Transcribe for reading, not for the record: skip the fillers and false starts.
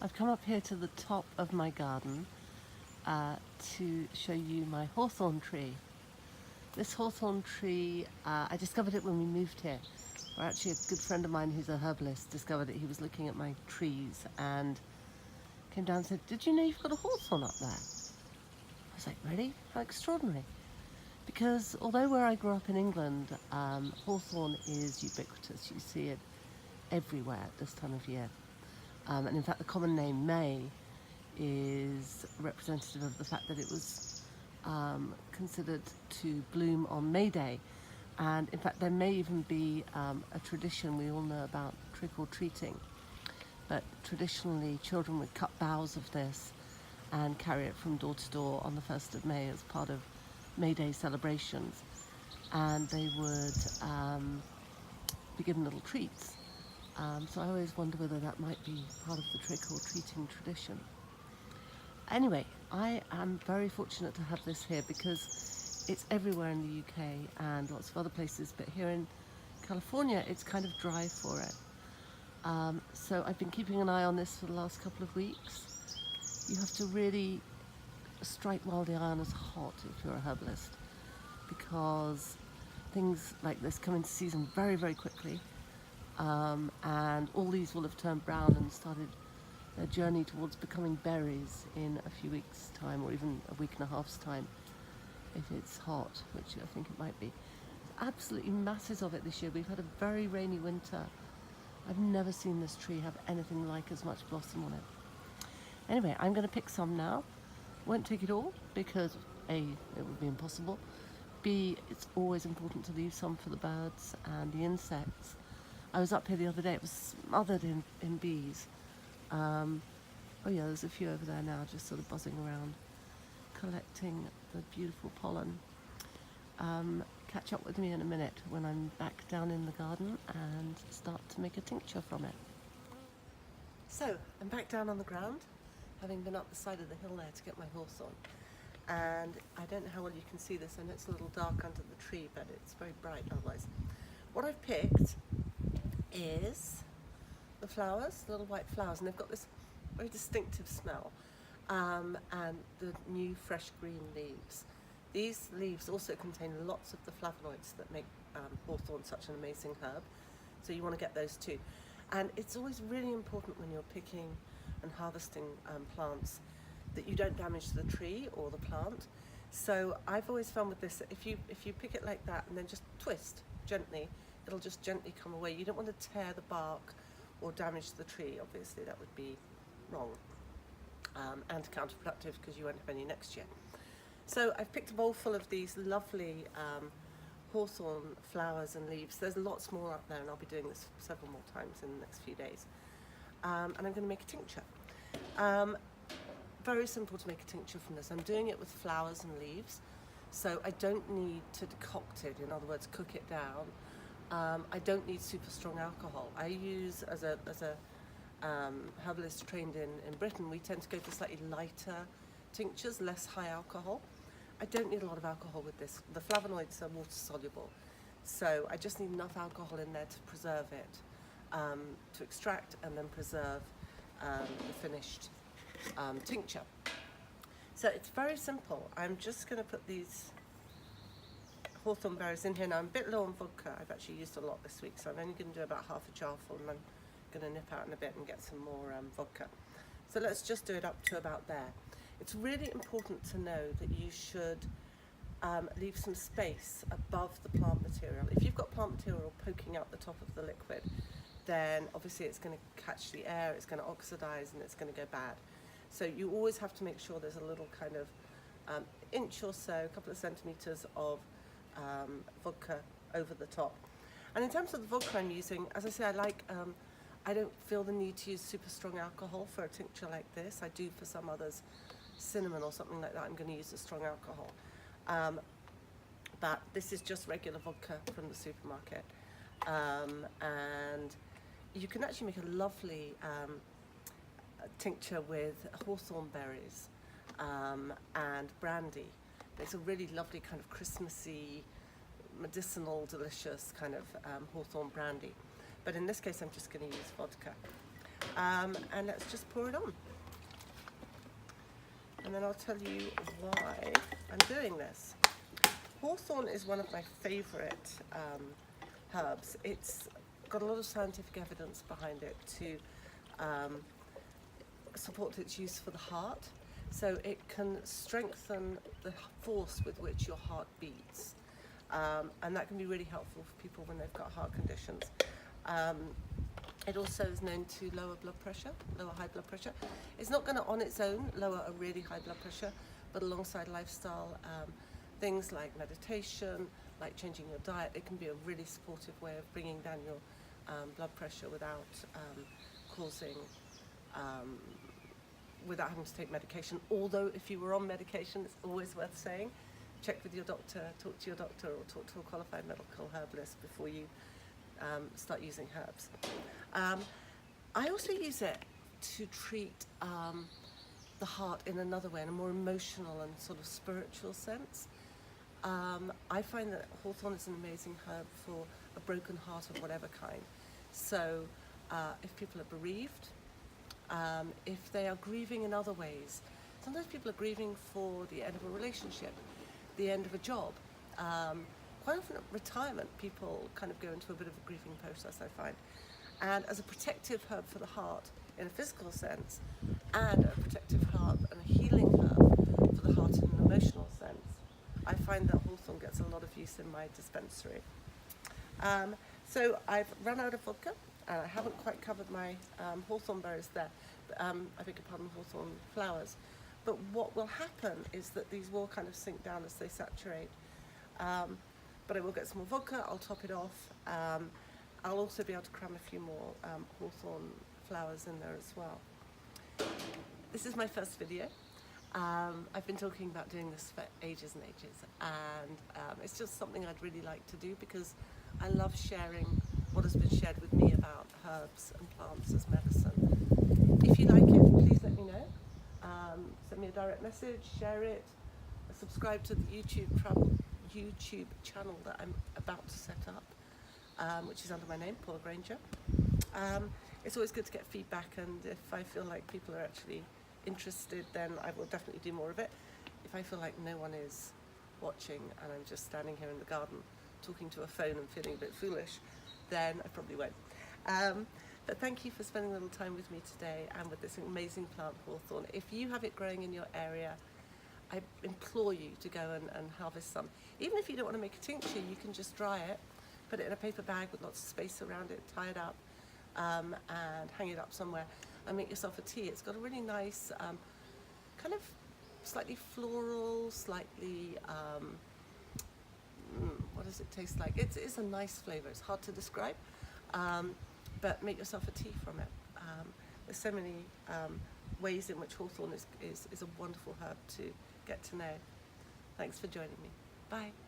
I've come up here to the top of my garden to show you my hawthorn tree. This hawthorn tree, I discovered it when we moved here. Or actually a good friend of mine who's a herbalist discovered it. He was looking at my trees and came down and said, "Did you know you've got a hawthorn up there?" I was like, "Really? How extraordinary." Because although where I grew up in England, hawthorn is ubiquitous. You see it everywhere at this time of year. And in fact, the common name May is representative of the fact that it was considered to bloom on May Day. And in fact, there may even be a tradition, we all know about trick-or-treating, but traditionally children would cut boughs of this and carry it from door to door on the 1st of May as part of May Day celebrations. And they would be given little treats. So I always wonder whether that might be part of the trick-or-treating tradition. Anyway, I am very fortunate to have this here because it's everywhere in the UK and lots of other places, but here in California it's kind of dry for it. So I've been keeping an eye on this for the last couple of weeks. You have to really strike while the iron is hot if you're a herbalist, because things like this come into season very, very quickly. And all these will have turned brown and started their journey towards becoming berries in a few weeks' time, or even a week and a half's time if it's hot, which I think it might be. Absolutely masses of it this year. We've had a very rainy winter. I've never seen this tree have anything like as much blossom on it. Anyway, I'm going to pick some now. Won't take it all because A, it would be impossible. B, it's always important to leave some for the birds and the insects. I was up here the other day, it was smothered in bees. Oh yeah, there's a few over there now just sort of buzzing around, collecting the beautiful pollen. Catch up with me in a minute when I'm back down in the garden and start to make a tincture from it. So, I'm back down on the ground, having been up the side of the hill there to get my hawthorn. And I don't know how well you can see this, and it's a little dark under the tree, but it's very bright otherwise. What I've picked is the flowers, the little white flowers, and they've got this very distinctive smell, and the new fresh green leaves. These leaves also contain lots of the flavonoids that make hawthorn such an amazing herb, so you want to get those too. And it's always really important when you're picking and harvesting plants that you don't damage the tree or the plant. So I've always found with this, if you pick it like that and then just twist gently, it'll just gently come away. You don't want to tear the bark or damage the tree. Obviously that would be wrong and counterproductive because you won't have any next year. So I've picked a bowl full of these lovely hawthorn flowers and leaves. There's lots more up there and I'll be doing this several more times in the next few days. And I'm going to make a tincture. Very simple to make a tincture from this. I'm doing it with flowers and leaves, so I don't need to decoct it, in other words cook it down. I don't need super strong alcohol. I use, as a herbalist trained in Britain, we tend to go for slightly lighter tinctures, less high alcohol. I don't need a lot of alcohol with this. The flavonoids are water soluble, so I just need enough alcohol in there to preserve it, to extract and then preserve the finished tincture. So it's very simple. I'm just going to put these hawthorn berries in here. Now I'm a bit low on vodka. I've actually used a lot this week, so I'm only going to do about half a jar full, and I'm going to nip out in a bit and get some more vodka. So let's just do it up to about there. It's really important to know that you should leave some space above the plant material. If you've got plant material poking out the top of the liquid, then obviously it's going to catch the air, it's going to oxidize, and it's going to go bad. So you always have to make sure there's a little kind of inch or so, a couple of centimeters of vodka over the top. And in terms of the vodka I'm using, as I say, I don't feel the need to use super strong alcohol for a tincture like this. I do for some others, cinnamon or something like that, I'm going to use a strong alcohol. But this is just regular vodka from the supermarket. And you can actually make a lovely tincture with hawthorn berries and brandy. It's a really lovely kind of Christmassy, medicinal, delicious kind of hawthorn brandy. But in this case, I'm just going to use vodka. And let's just pour it on. And then I'll tell you why I'm doing this. Hawthorn is one of my favourite herbs. It's got a lot of scientific evidence behind it to support its use for the heart. So it can strengthen the force with which your heart beats. And that can be really helpful for people when they've got heart conditions. It also is known to lower blood pressure, lower high blood pressure. It's not going to on its own lower a really high blood pressure, but alongside lifestyle things like meditation, like changing your diet, it can be a really supportive way of bringing down your blood pressure without without having to take medication. Although if you were on medication, it's always worth saying, check with your doctor, talk to your doctor, or talk to a qualified medical herbalist before you start using herbs. I also use it to treat the heart in another way, in a more emotional and sort of spiritual sense. I find that hawthorn is an amazing herb for a broken heart of whatever kind. So if people are bereaved, if they are grieving in other ways, sometimes people are grieving for the end of a relationship, the end of a job. Quite often at retirement, people kind of go into a bit of a grieving process, I find. And as a protective herb for the heart in a physical sense, and a protective herb and a healing herb for the heart in an emotional sense, I find that hawthorn gets a lot of use in my dispensary. So I've run out of vodka, and I haven't quite covered my hawthorn berries there, I beg your pardon, hawthorn flowers. But what will happen is that these will kind of sink down as they saturate. But I will get some more vodka, I'll top it off. I'll also be able to cram a few more hawthorn flowers in there as well. This is my first video. I've been talking about doing this for ages and ages, and it's just something I'd really like to do because I love sharing what has been shared with me about herbs and plants as medicine. If you like it, please let me know. Send me a direct message, share it, subscribe to the YouTube channel that I'm about to set up, which is under my name, Paula Granger. It's always good to get feedback, and if I feel like people are actually interested, then I will definitely do more of it. If I feel like no one is watching and I'm just standing here in the garden talking to a phone and feeling a bit foolish, then I probably won't. But thank you for spending a little time with me today and with this amazing plant, hawthorn. If you have it growing in your area, I implore you to go and harvest some. Even if you don't want to make a tincture, you can just dry it, put it in a paper bag with lots of space around it, tie it up, and hang it up somewhere, and make yourself a tea. It's got a really nice, kind of slightly floral, slightly, what does it taste like? It's a nice flavour. It's hard to describe, but make yourself a tea from it. There's so many ways in which hawthorn is a wonderful herb to get to know. Thanks for joining me. Bye.